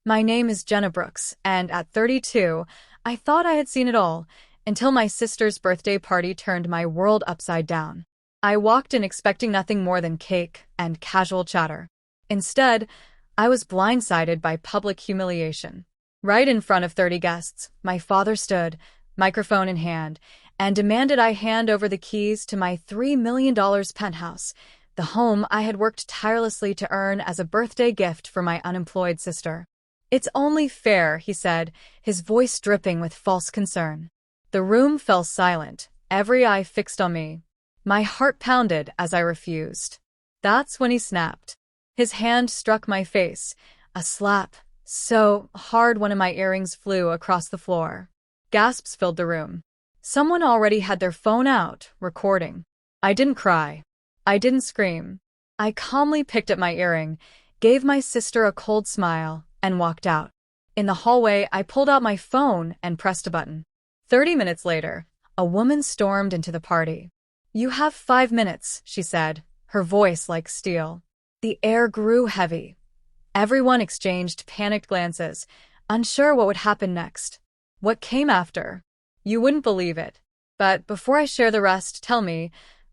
My name is Jenna Brooks, and at 32, I thought I had seen it all, until my sister's birthday party turned my world upside down. I walked in expecting nothing more than cake and casual chatter. Instead, I was blindsided by public humiliation. Right in front of 30 guests, my father stood, microphone in hand, and demanded I hand over the keys to my $3 million penthouse, the home I had worked tirelessly to earn as a birthday gift for my unemployed sister. "It's only fair," he said, his voice dripping with false concern. The room fell silent, every eye fixed on me. My heart pounded as I refused. That's when he snapped. His hand struck my face, a slap, so hard one of my earrings flew across the floor. Gasps filled the room. Someone already had their phone out, recording. I didn't cry. I didn't scream. I calmly picked at my earring, gave my sister a cold smile, and walked out. In the hallway, I pulled out my phone and pressed a button. 30 minutes later, a woman stormed into the party. "You have 5 minutes," she said, her voice like steel. The air grew heavy. Everyone exchanged panicked glances, unsure what would happen next. What came after? You wouldn't believe it. But before I share the rest, tell me,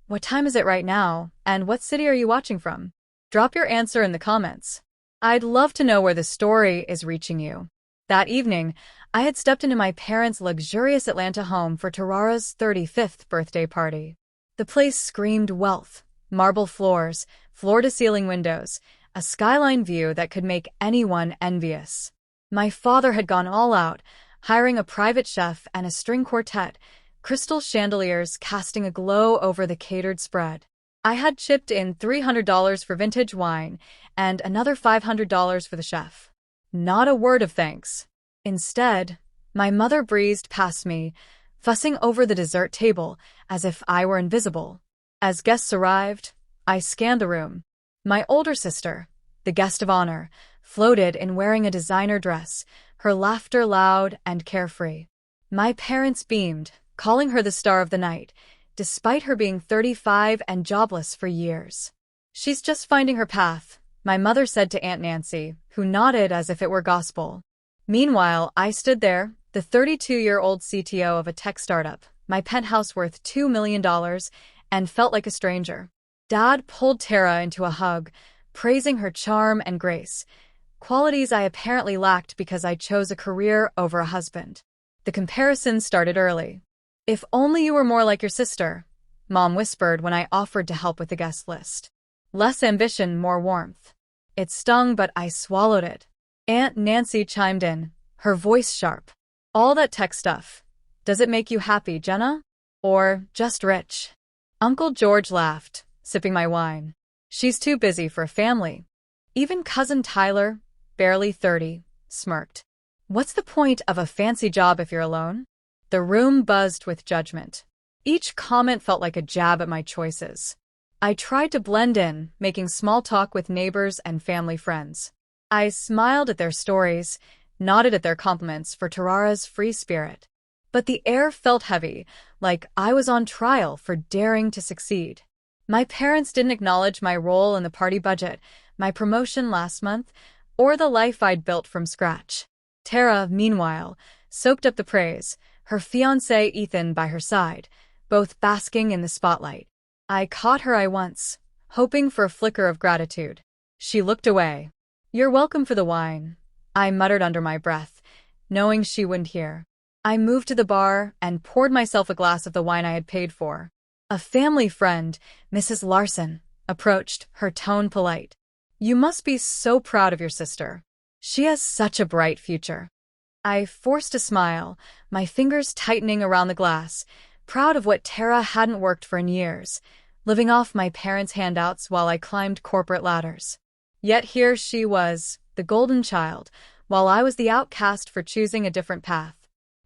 what time is it right now, and what city are you watching from? Drop your answer in the comments. I'd love to know where the story is reaching you. That evening, I had stepped into my parents' luxurious Atlanta home for Tarara's 35th birthday party. The place screamed wealth, marble floors, floor-to-ceiling windows, a skyline view that could make anyone envious. My father had gone all out, hiring a private chef and a string quartet, crystal chandeliers casting a glow over the catered spread. I had chipped in $300 for vintage wine and another $500 for the chef. Not a word of thanks. Instead, my mother breezed past me, fussing over the dessert table as if I were invisible. As guests arrived, I scanned the room. My older sister, the guest of honor, floated in wearing a designer dress, her laughter loud and carefree. My parents beamed, calling her the star of the night, despite her being 35 and jobless for years. "She's just finding her path," my mother said to Aunt Nancy, who nodded as if it were gospel. Meanwhile, I stood there, the 32-year-old CTO of a tech startup, my penthouse worth $2 million, and felt like a stranger. Dad pulled Tara into a hug, praising her charm and grace, qualities I apparently lacked because I chose a career over a husband. The comparison started early. "If only you were more like your sister," Mom whispered when I offered to help with the guest list. Less ambition, more warmth. It stung, but I swallowed it. Aunt Nancy chimed in, her voice sharp. "All that tech stuff. Does it make you happy, Jenna? Or just rich?" Uncle George laughed, sipping my wine. "She's too busy for a family." Even cousin Tyler, barely 30, smirked. "What's the point of a fancy job if you're alone?" The room buzzed with judgment. Each comment felt like a jab at my choices. I tried to blend in, making small talk with neighbors and family friends. I smiled at their stories, nodded at their compliments for Tarara's free spirit. But the air felt heavy, like I was on trial for daring to succeed. My parents didn't acknowledge my role in the party budget, my promotion last month, or the life I'd built from scratch. Tara, meanwhile, soaked up the praise, her fiancé Ethan by her side, both basking in the spotlight. I caught her eye once, hoping for a flicker of gratitude. She looked away. "You're welcome for the wine," I muttered under my breath, knowing she wouldn't hear. I moved to the bar and poured myself a glass of the wine I had paid for. A family friend, Mrs. Larson, approached, her tone polite. "You must be so proud of your sister. She has such a bright future." I forced a smile, my fingers tightening around the glass, proud of what Tara hadn't worked for in years, living off my parents' handouts while I climbed corporate ladders. Yet here she was, the golden child, while I was the outcast for choosing a different path.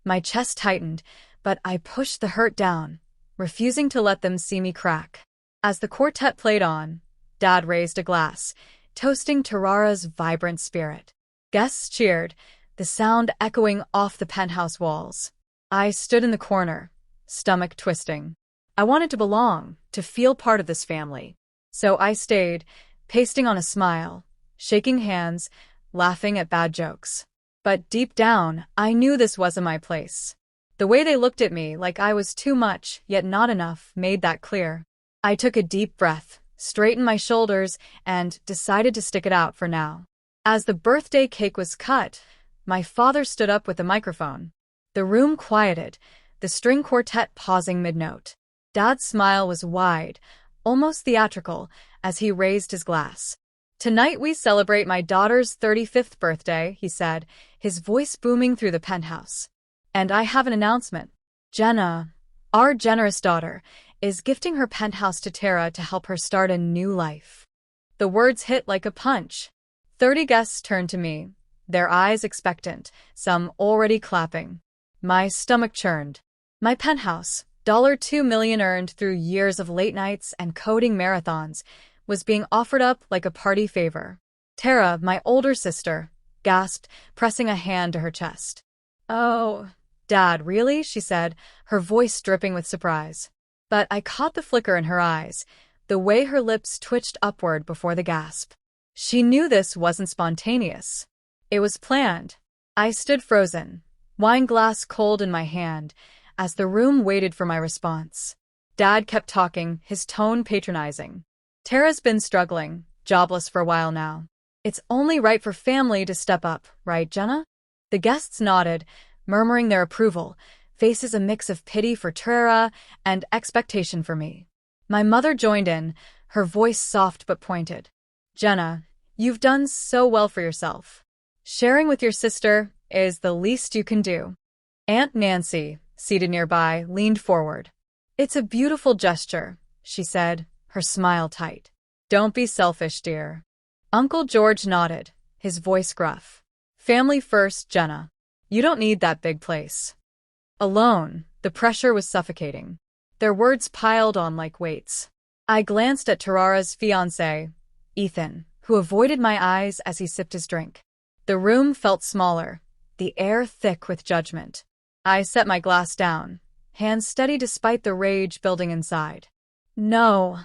My chest tightened, but I pushed the hurt down, refusing to let them see me crack. As the quartet played on, Dad raised a glass, toasting Tarara's vibrant spirit. Guests cheered, the sound echoing off the penthouse walls. I stood in the corner, stomach twisting. I wanted to belong, to feel part of this family. So I stayed, pasting on a smile, shaking hands, laughing at bad jokes. But deep down, I knew this wasn't my place. The way they looked at me like I was too much, yet not enough, made that clear. I took a deep breath, straightened my shoulders, and decided to stick it out for now. As the birthday cake was cut, my father stood up with a microphone. The room quieted, the string quartet pausing mid-note. Dad's smile was wide, almost theatrical, as he raised his glass. "Tonight we celebrate my daughter's 35th birthday," he said, his voice booming through the penthouse. "And I have an announcement. Jenna, our generous daughter, is gifting her penthouse to Tara to help her start a new life." The words hit like a punch. 30 guests turned to me, their eyes expectant, some already clapping. My stomach churned. My penthouse, $2 million earned through years of late nights and coding marathons, was being offered up like a party favor. Tara, my older sister, gasped, pressing a hand to her chest. "Oh, Dad, really?" she said, her voice dripping with surprise. But I caught the flicker in her eyes, the way her lips twitched upward before the gasp. She knew this wasn't spontaneous. It was planned. I stood frozen, wine glass cold in my hand, as the room waited for my response. Dad kept talking, his tone patronizing. "Tara's been struggling, jobless for a while now. It's only right for family to step up, right, Jenna?" The guests nodded, murmuring their approval, faces a mix of pity for Tara and expectation for me. My mother joined in, her voice soft but pointed. "Jenna, you've done so well for yourself. Sharing with your sister is the least you can do." Aunt Nancy, seated nearby, leaned forward. "It's a beautiful gesture," she said, her smile tight. "Don't be selfish, dear." Uncle George nodded, his voice gruff. "Family first, Jenna. You don't need that big place." Alone, the pressure was suffocating. Their words piled on like weights. I glanced at Tarara's fiancé, Ethan, who avoided my eyes as he sipped his drink. The room felt smaller, the air thick with judgment. I set my glass down, hands steady despite the rage building inside. "No,"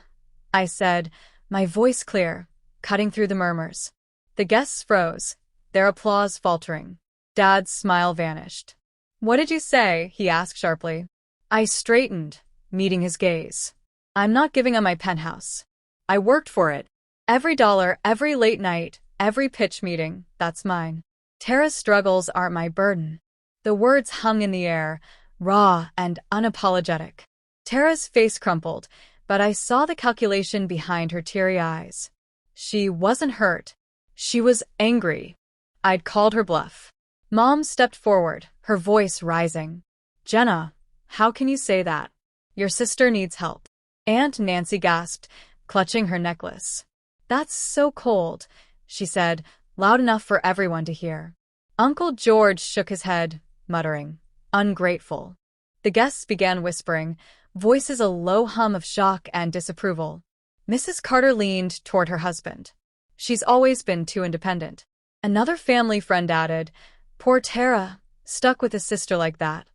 I said, my voice clear, cutting through the murmurs. The guests froze, their applause faltering. Dad's smile vanished. "What did you say?" he asked sharply. I straightened, meeting his gaze. "I'm not giving up my penthouse. I worked for it. Every dollar, every late night, every pitch meeting, that's mine. Tara's struggles aren't my burden." The words hung in the air, raw and unapologetic. Tara's face crumpled, but I saw the calculation behind her teary eyes. She wasn't hurt. She was angry. I'd called her bluff. Mom stepped forward, her voice rising. "Jenna, how can you say that? Your sister needs help." Aunt Nancy gasped, clutching her necklace. "That's so cold," she said, loud enough for everyone to hear. Uncle George shook his head, muttering, "Ungrateful." The guests began whispering, voices a low hum of shock and disapproval. Mrs. Carter leaned toward her husband. "She's always been too independent." Another family friend added, "Poor Tara, stuck with a sister like that."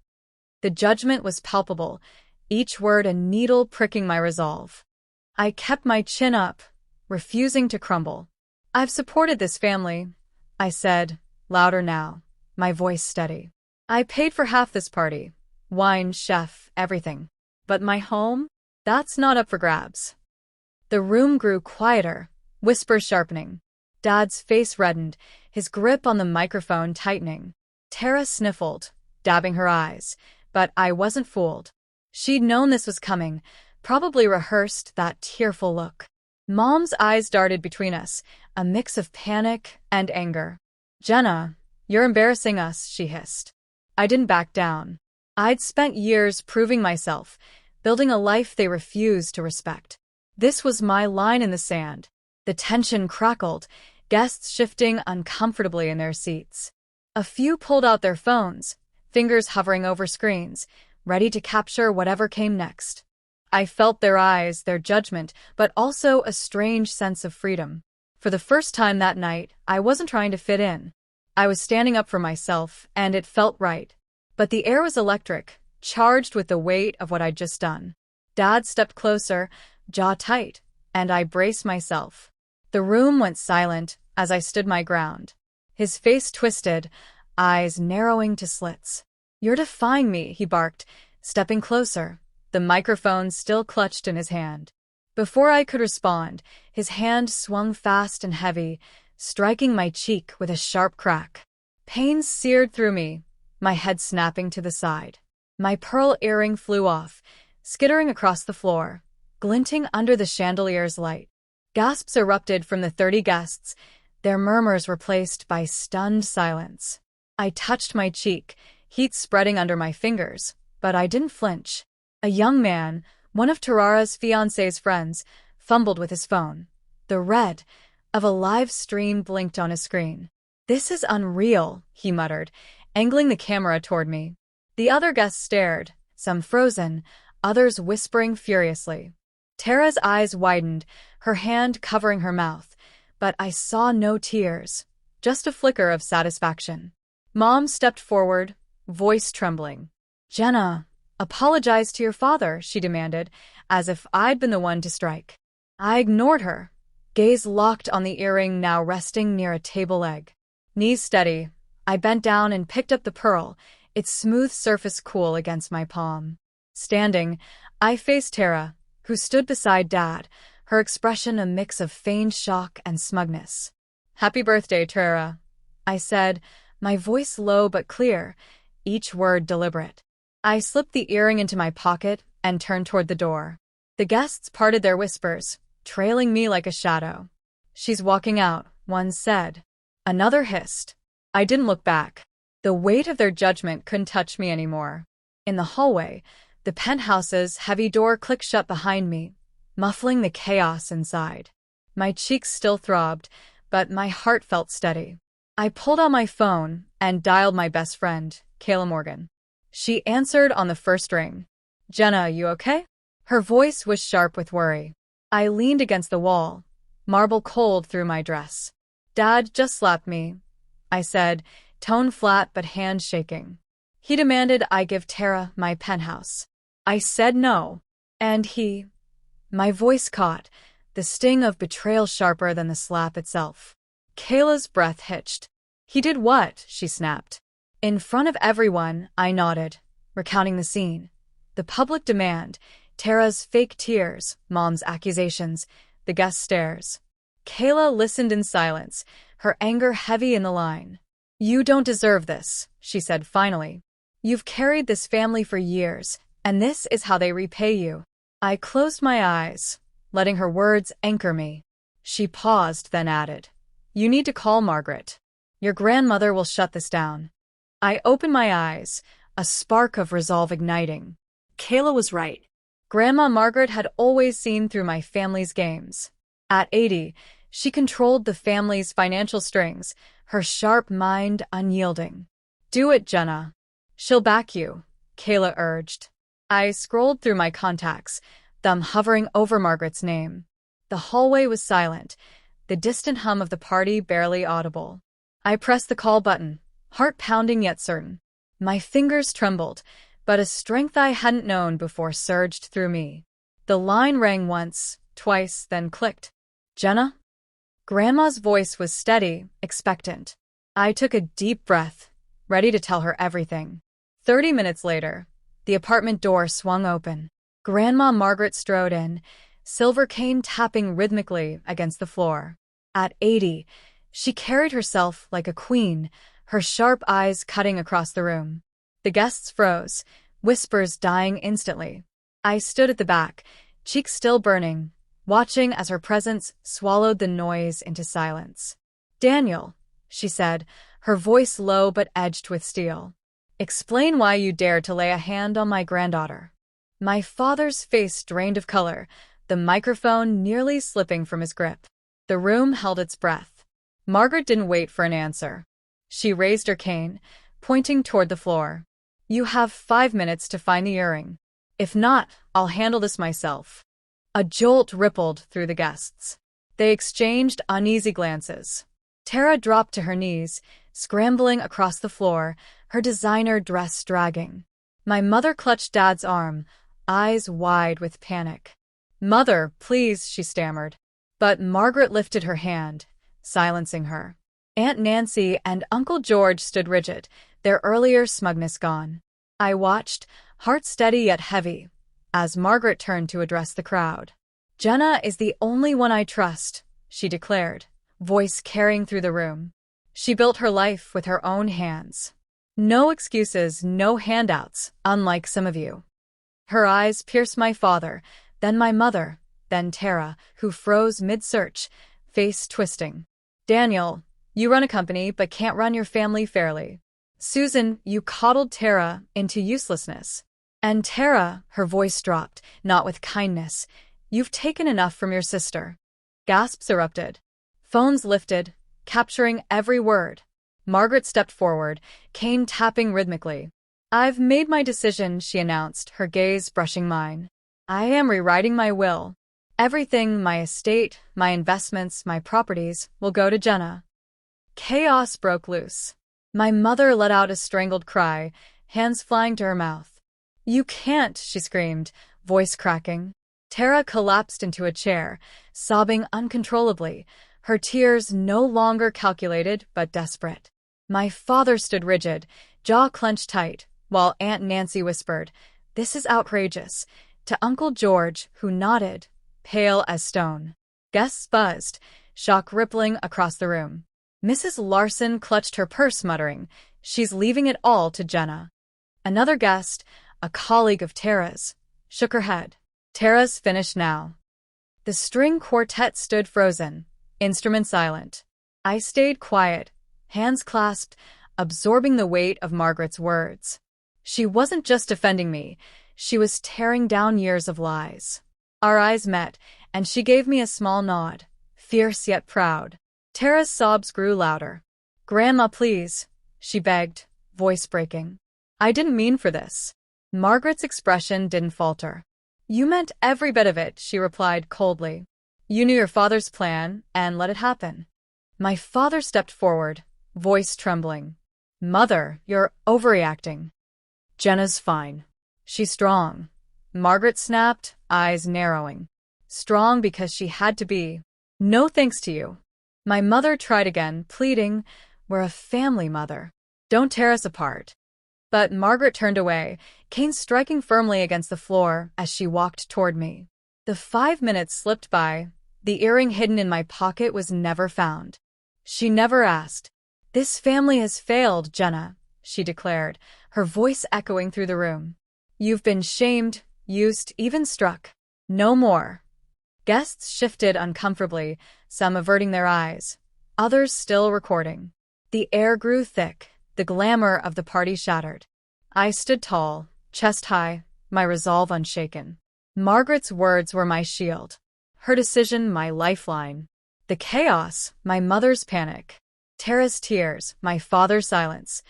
The judgment was palpable, each word a needle pricking my resolve. I kept my chin up, refusing to crumble. "I've supported this family," I said, louder now, my voice steady. "I paid for half this party. Wine, chef, everything. But my home? That's not up for grabs." The room grew quieter, whispers sharpening. Dad's face reddened, his grip on the microphone tightening. Tara sniffled, dabbing her eyes, but I wasn't fooled. She'd known this was coming, probably rehearsed that tearful look. Mom's eyes darted between us, a mix of panic and anger. "Jenna, you're embarrassing us," she hissed. I didn't back down. I'd spent years proving myself, building a life they refused to respect. This was my line in the sand. The tension crackled, guests shifting uncomfortably in their seats. A few pulled out their phones, fingers hovering over screens, ready to capture whatever came next. I felt their eyes, their judgment, but also a strange sense of freedom. For the first time that night, I wasn't trying to fit in. I was standing up for myself, and it felt right. But the air was electric, charged with the weight of what I'd just done. Dad stepped closer, jaw tight, and I braced myself. The room went silent as I stood my ground. His face twisted, eyes narrowing to slits. "You're defying me," he barked, stepping closer, the microphone still clutched in his hand. Before I could respond, his hand swung fast and heavy, striking my cheek with a sharp crack. Pain seared through me, my head snapping to the side. My pearl earring flew off, skittering across the floor, glinting under the chandelier's light. Gasps erupted from the 30 guests, their murmurs replaced by stunned silence. I touched my cheek, heat spreading under my fingers, but I didn't flinch. A young man, one of Tarara's fiancé's friends, fumbled with his phone. The red of a live stream blinked on his screen. "This is unreal," he muttered, angling the camera toward me. The other guests stared, some frozen, others whispering furiously. Tara's eyes widened, her hand covering her mouth, but I saw no tears, just a flicker of satisfaction. Mom stepped forward, voice trembling. "Jenna, apologize to your father," she demanded, as if I'd been the one to strike. I ignored her, gaze locked on the earring now resting near a table leg. Knees steady, I bent down and picked up the pearl, its smooth surface cool against my palm. Standing, I faced Tara, who stood beside Dad, her expression a mix of feigned shock and smugness. "Happy birthday, Tara," I said, my voice low but clear, each word deliberate. I slipped the earring into my pocket and turned toward the door. The guests parted their whispers, trailing me like a shadow. "She's walking out," one said. Another hissed. I didn't look back. The weight of their judgment couldn't touch me anymore. In the hallway, the penthouse's heavy door clicked shut behind me, muffling the chaos inside. My cheeks still throbbed, but my heart felt steady. I pulled out my phone and dialed my best friend, Kayla Morgan. She answered on the first ring. "Jenna, you okay?" Her voice was sharp with worry. I leaned against the wall, marble cold through my dress. "Dad just slapped me," I said, tone flat but hand shaking. "He demanded I give Tara my penthouse. I said no. And he—" My voice caught, the sting of betrayal sharper than the slap itself. Kayla's breath hitched. "He did what?" she snapped. In front of everyone, I nodded, recounting the scene. The public demand, Tara's fake tears, Mom's accusations, the guest stares. Kayla listened in silence, her anger heavy in the line. "You don't deserve this," she said finally. "You've carried this family for years, and this is how they repay you." I closed my eyes, letting her words anchor me. She paused, then added, "You need to call Margaret. Your grandmother will shut this down." I opened my eyes, a spark of resolve igniting. Kayla was right. Grandma Margaret had always seen through my family's games. At 80, she controlled the family's financial strings, her sharp mind unyielding. "Do it, Jenna. She'll back you," Kayla urged. I scrolled through my contacts, thumb hovering over Margaret's name. The hallway was silent, the distant hum of the party barely audible. I pressed the call button, heart pounding yet certain. My fingers trembled, but a strength I hadn't known before surged through me. The line rang once, twice, then clicked. "Jenna?" Grandma's voice was steady, expectant. I took a deep breath, ready to tell her everything. 30 minutes later, the apartment door swung open. Grandma Margaret strode in, silver cane tapping rhythmically against the floor. At 80, she carried herself like a queen, her sharp eyes cutting across the room. The guests froze, whispers dying instantly. I stood at the back, cheeks still burning, watching as her presence swallowed the noise into silence. "Daniel," she said, her voice low but edged with steel. "Explain why you dared to lay a hand on my granddaughter." My father's face drained of color, the microphone nearly slipping from his grip. The room held its breath. Margaret didn't wait for an answer. She raised her cane, pointing toward the floor. "You have 5 minutes to find the earring. If not, I'll handle this myself." A jolt rippled through the guests. They exchanged uneasy glances. Tara dropped to her knees, scrambling across the floor, her designer dress dragging. My mother clutched Dad's arm, eyes wide with panic. "Mother, please," she stammered. But Margaret lifted her hand, silencing her. Aunt Nancy and Uncle George stood rigid, their earlier smugness gone. I watched, heart steady yet heavy, as Margaret turned to address the crowd. "Jenna is the only one I trust," she declared, voice carrying through the room. "She built her life with her own hands. No excuses, no handouts, unlike some of you." Her eyes pierced my father, then my mother, then Tara, who froze mid-search, face twisting. "Daniel, you run a company but can't run your family fairly. Susan, you coddled Tara into uselessness. And Tara," her voice dropped, not with kindness, "you've taken enough from your sister." Gasps erupted. Phones lifted, capturing every word. Margaret stepped forward, cane tapping rhythmically. "I've made my decision," she announced, her gaze brushing mine. "I am rewriting my will. Everything, my estate, my investments, my properties, will go to Jenna." Chaos broke loose. My mother let out a strangled cry, hands flying to her mouth. "You can't," she screamed, voice cracking. Tara collapsed into a chair, sobbing uncontrollably, her tears no longer calculated but desperate. My father stood rigid, jaw clenched tight, while Aunt Nancy whispered, "This is outrageous," to Uncle George, who nodded, pale as stone. Guests buzzed, shock rippling across the room. Mrs. Larson clutched her purse, muttering, "She's leaving it all to Jenna." Another guest, a colleague of Tara's, shook her head. "Tara's finished now." The string quartet stood frozen, instrument silent. I stayed quiet, hands clasped, absorbing the weight of Margaret's words. She wasn't just defending me, she was tearing down years of lies. Our eyes met, and she gave me a small nod, fierce yet proud. Tara's sobs grew louder. "Grandma, please," she begged, voice breaking. "I didn't mean for this." Margaret's expression didn't falter. "You meant every bit of it," she replied coldly. "You knew your father's plan and let it happen." My father stepped forward, voice trembling. "Mother, you're overreacting. Jenna's fine. She's strong." Margaret snapped, eyes narrowing. "Strong because she had to be. No thanks to you." My mother tried again, pleading, "We're a family, Mother. Don't tear us apart." But Margaret turned away, cane striking firmly against the floor as she walked toward me. The 5 minutes slipped by. The earring hidden in my pocket was never found. She never asked. "This family has failed, Jenna," she declared, her voice echoing through the room. "You've been shamed, used, even struck. No more." Guests shifted uncomfortably, some averting their eyes, others still recording. The air grew thick, the glamour of the party shattered. I stood tall, chest high, my resolve unshaken. Margaret's words were my shield, her decision my lifeline. The chaos, my mother's panic, Tara's tears, my father's silence,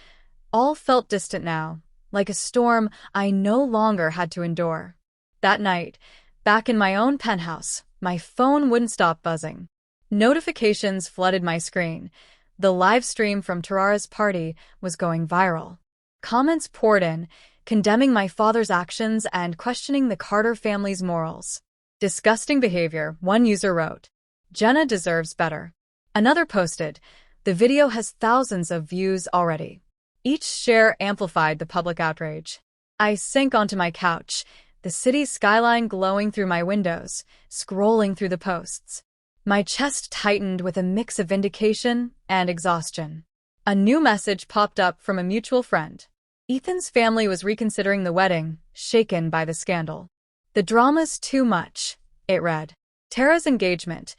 all felt distant now, like a storm I no longer had to endure. That night, back in my own penthouse, my phone wouldn't stop buzzing. Notifications flooded my screen. The live stream from Tarara's party was going viral. Comments poured in, condemning my father's actions and questioning the Carter family's morals. "Disgusting behavior," one user wrote. "Jenna deserves better." Another posted, "The video has thousands of views already." Each share amplified the public outrage. I sank onto my couch, the city's skyline glowing through my windows, scrolling through the posts. My chest tightened with a mix of vindication and exhaustion. A new message popped up from a mutual friend. Ethan's family was reconsidering the wedding, shaken by the scandal. "The drama's too much," it read. Tara's engagement,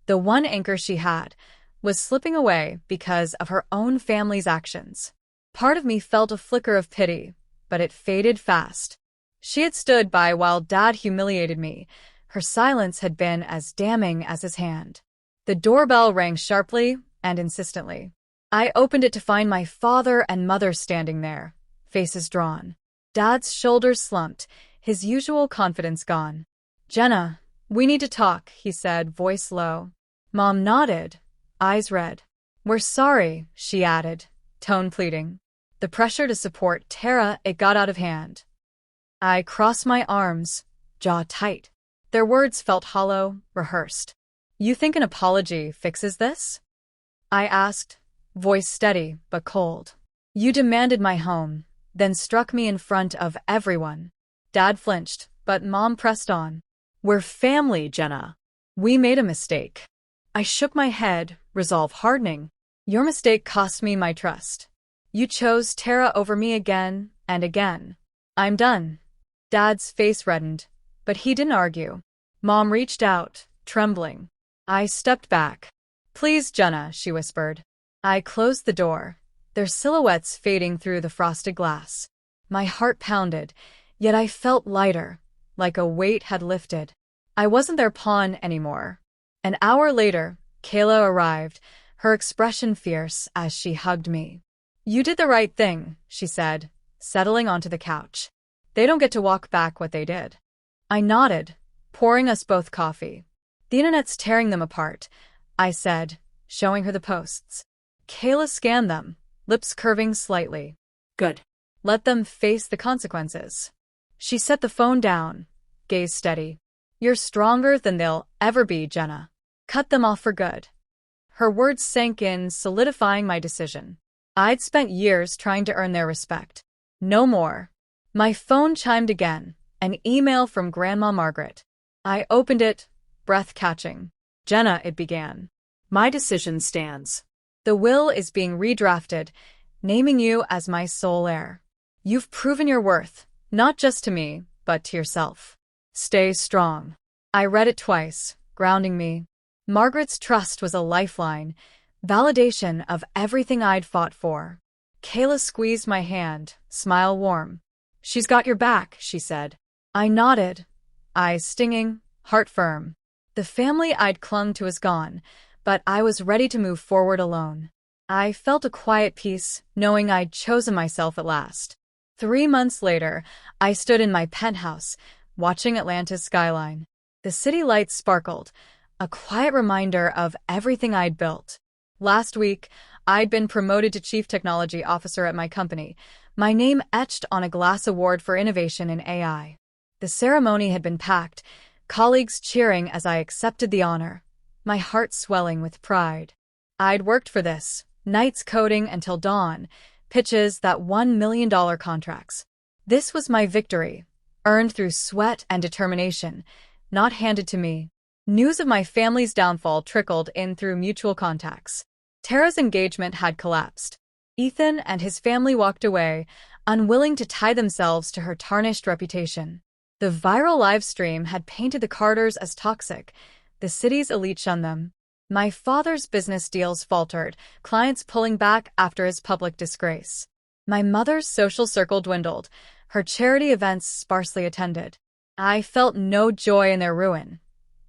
the one anchor she had, was slipping away because of her own family's actions. Part of me felt a flicker of pity, but it faded fast. She had stood by while Dad humiliated me. Her silence had been as damning as his hand. The doorbell rang sharply and insistently. I opened it to find my father and mother standing there, faces drawn. Dad's shoulders slumped, his usual confidence gone. "Jenna, we need to talk," he said, voice low. Mom nodded, eyes red. "We're sorry," she added, tone pleading. The pressure to support Tara, it got out of hand. I crossed my arms, jaw tight. Their words felt hollow, rehearsed. "You think an apology fixes this?" I asked, voice steady but cold. You demanded my home, then struck me in front of everyone. Dad flinched, but Mom pressed on. We're family, Jenna. We made a mistake. I shook my head, resolve hardening. Your mistake cost me my trust. You chose Tara over me again and again. I'm done. Dad's face reddened, but he didn't argue. Mom reached out, trembling. I stepped back. Please, Jenna, she whispered. I closed the door, their silhouettes fading through the frosted glass. My heart pounded, yet I felt lighter, like a weight had lifted. I wasn't their pawn anymore. An hour later, Kayla arrived, her expression fierce as she hugged me. You did the right thing, she said, settling onto the couch. They don't get to walk back what they did. I nodded, pouring us both coffee. The internet's tearing them apart, I said, showing her the posts. Kayla scanned them, lips curving slightly. Good. Let them face the consequences. She set the phone down, gaze steady. You're stronger than they'll ever be, Jenna. Cut them off for good. Her words sank in, solidifying my decision. I'd spent years trying to earn their respect. No more. My phone chimed again, an email from Grandma Margaret. I opened it, breath catching. Jenna, it began. My decision stands. The will is being redrafted, naming you as my sole heir. You've proven your worth, not just to me, but to yourself. Stay strong. I read it twice, grounding me. Margaret's trust was a lifeline, validation of everything I'd fought for. Kayla squeezed my hand, smile warm. She's got your back, she said. I nodded, eyes stinging, heart firm. The family I'd clung to was gone, but I was ready to move forward alone. I felt a quiet peace, knowing I'd chosen myself at last. 3 months later, I stood in my penthouse, watching Atlanta's skyline. The city lights sparkled, a quiet reminder of everything I'd built. Last week, I'd been promoted to Chief Technology Officer at my company, my name etched on a glass award for innovation in AI. The ceremony had been packed, colleagues cheering as I accepted the honor, my heart swelling with pride. I'd worked for this, nights coding until dawn, pitches that $1 million contracts. This was my victory, earned through sweat and determination, not handed to me. News of my family's downfall trickled in through mutual contacts. Tara's engagement had collapsed. Ethan and his family walked away, unwilling to tie themselves to her tarnished reputation. The viral live stream had painted the Carters as toxic, the city's elite shunned them. My father's business deals faltered, clients pulling back after his public disgrace. My mother's social circle dwindled, her charity events sparsely attended. I felt no joy in their ruin,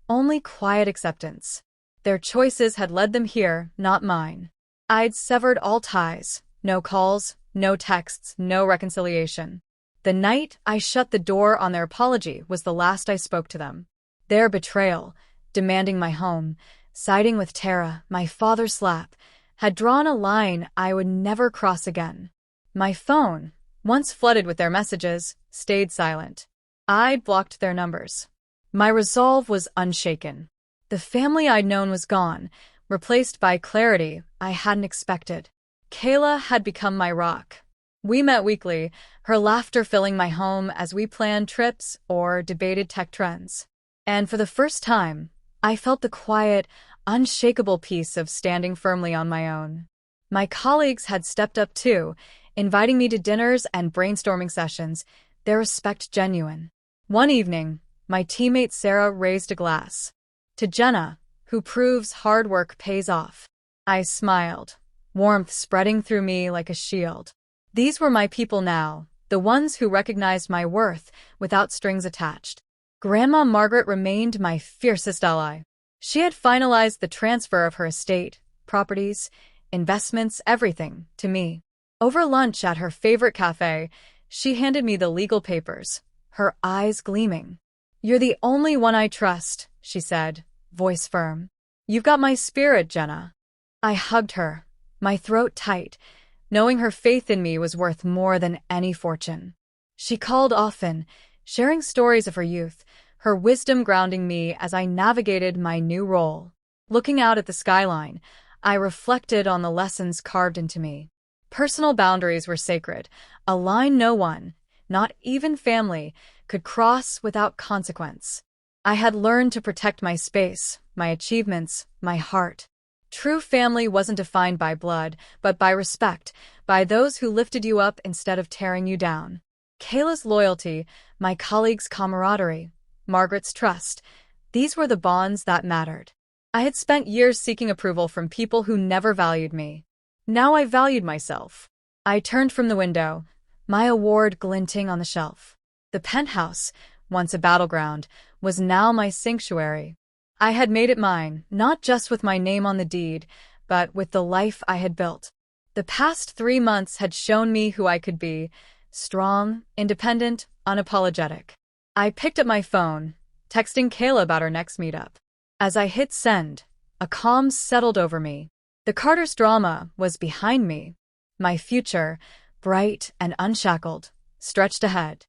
only quiet acceptance. Their choices had led them here, not mine. I'd severed all ties, no calls, no texts, no reconciliation. The night I shut the door on their apology was the last I spoke to them. Their betrayal, demanding my home, siding with Tara, my father's slap, had drawn a line I would never cross again. My phone, once flooded with their messages, stayed silent. I'd blocked their numbers. My resolve was unshaken. The family I'd known was gone, replaced by clarity I hadn't expected. Kayla had become my rock. We met weekly, her laughter filling my home as we planned trips or debated tech trends. And for the first time, I felt the quiet, unshakable peace of standing firmly on my own. My colleagues had stepped up too, inviting me to dinners and brainstorming sessions, their respect genuine. One evening, my teammate Sarah raised a glass. To Jenna, who proves hard work pays off. I smiled, warmth spreading through me like a shield. These were my people now, the ones who recognized my worth without strings attached. Grandma Margaret remained my fiercest ally. She had finalized the transfer of her estate, properties, investments, everything, to me. Over lunch at her favorite cafe, she handed me the legal papers, her eyes gleaming. You're the only one I trust, she said, voice firm. You've got my spirit, Jenna. I hugged her, my throat tight, knowing her faith in me was worth more than any fortune. She called often, sharing stories of her youth, her wisdom grounding me as I navigated my new role. Looking out at the skyline, I reflected on the lessons carved into me. Personal boundaries were sacred, a line no one, not even family, could cross without consequence. I had learned to protect my space, my achievements, my heart. True family wasn't defined by blood, but by respect, by those who lifted you up instead of tearing you down. Kayla's loyalty, my colleagues' camaraderie, Margaret's trust, these were the bonds that mattered. I had spent years seeking approval from people who never valued me. Now I valued myself. I turned from the window, my award glinting on the shelf. The penthouse, once a battleground, was now my sanctuary. I had made it mine, not just with my name on the deed, but with the life I had built. The past 3 months had shown me who I could be: strong, independent, unapologetic. I picked up my phone, texting Kayla about our next meetup. As I hit send, a calm settled over me. The Carter's drama was behind me. My future, bright and unshackled, stretched ahead.